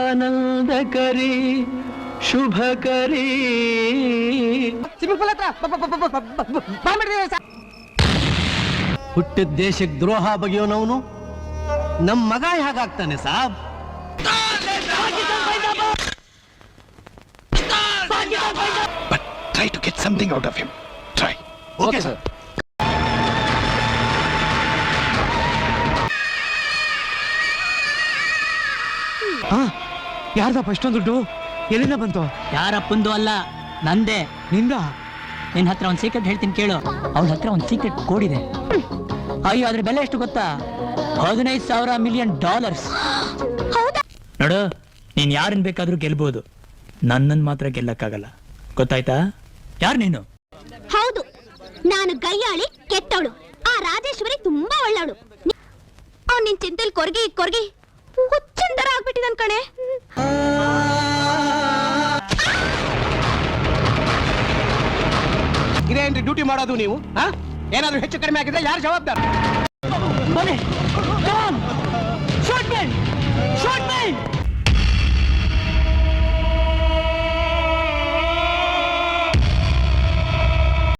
ಆನಂದಕರಿ ಶುಭಕರಿ. ಹುಟ್ಟಿದ ದೇಶಕ್ಕೆ ದ್ರೋಹ ಬಗೆಯೋನವನು ನಮ್ಮ ಮಗ ಹೇಗಾಗ್ತಾನೆ Sab? But try to get something out of him. Try. Okay, sir. ಯಾರ್ದಪ್ಪ ಇಷ್ಟೊಂದು ದುಡ್ಡು? ಎಲ್ಲಿಂದ ಬಂತು? ಯಾರಪ್ಪಂದು ಅಲ್ಲ, ನಂದೇ. ನಿಂದ? ನಿನ್ನ ಹತ್ರ ಒಂದು ಸೀಕ್ರೆಟ್ ಹೇಳ್ತೀನಿ ಕೇಳು. ಅವಳ ಹತ್ರ ಒಂದು ಸೀಕ್ರೆಟ್ ಕೋಡ್ ಇದೆ. ಅಯ್ಯೋ, ಅದ್ರ ಬೆಲೆ ಎಷ್ಟು ಗೊತ್ತಾ? $15,000 ಮಿಲಿಯನ್. ನೋಡು, ನೀನ್ ಯಾರನ್ನ ಬೇಕಾದ್ರೂ ಗೆಲ್ಬಹುದು, ನನ್ನನ್ನು ಮಾತ್ರ ಗೆಲ್ಲಕ್ಕಾಗಲ್ಲ. ಗೊತ್ತಾಯ್ತಾ? ಯಾರು ನೀನು? ಹೌದು, ನಾನು ಗಯ್ಯಾಳಿ ಕೆಟ್ಟವಳು. ಆ ರಾಜೇಶ್ವರಿ ತುಂಬಾ ಒಳ್ಳೆವಳು. ಅವ್ನು ನಿನ್ ಚಿಂತೆಲ್ ಕೊರ್ಗಿ ಕೊರ್ಗಿ ಹುಚ್ಚಿನ ತರ ಆಗ್ಬಿಟ್ಟಿದನ್ ಕಣೆ. ಇದೇನ್ರಿ ಡ್ಯೂಟಿ ಮಾಡೋದು ನೀವು? ಏನಾದ್ರೂ ಹೆಚ್ಚು ಕಡಿಮೆ ಆಗಿದ್ರೆ ಯಾರು ಜವಾಬ್ದಾರ?